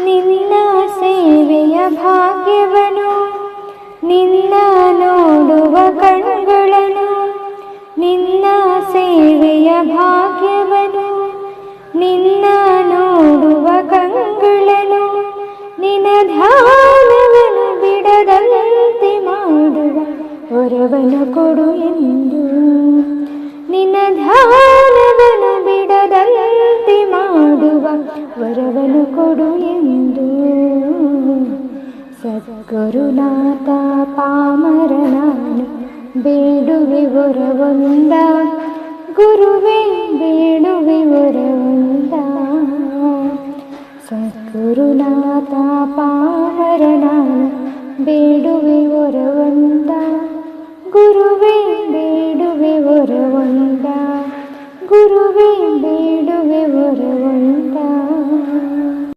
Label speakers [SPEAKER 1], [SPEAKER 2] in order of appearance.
[SPEAKER 1] ನಿನ್ನ ಸೇವೆಯ ಭಾಗ್ಯವನು, ನಿನ್ನ ನೋಡುವ ಕಣ್ಗಳನ್ನು, ನಿನ್ನ ಸೇವೆಯ ಭಾಗ್ಯವನು, ನಿನ್ನ ನೋಡುವ ಕಂಗಳನ್ನು, ನಿನ್ನ ಧ್ಯಾನವನ್ನು ಬಿಡದಂತೆ ಮಾಡುವ ವರವನ್ನು ಕೊಡು ಎಂದು, ನಿನ್ನ ಧ್ಯಾನವನ್ನು ಬಿಡದಂತೆ ಮಾಡುವ ವರವನ್ನು ಕೊಡು ಎಂದು. ಸದ್ಗುರುನಾಥ ಪಾಮರ ನಾನು ಬೇಡುವೆ ವರವೊಂದ, ಗುರುವೇ ಬೇಡುವೆ ವರವೊಂದ. ಸದ್ಗುರುನಾಥ ಪಾಮರ ನಾನು ಬೇಡುವೆ ವರವೊಂದ, ಗುರುವೇ ಬೇಡುವೆ ವರವೊಂದ, ಗುರುವೇ ಬೇಡುವೆ ವರವೊಂದ.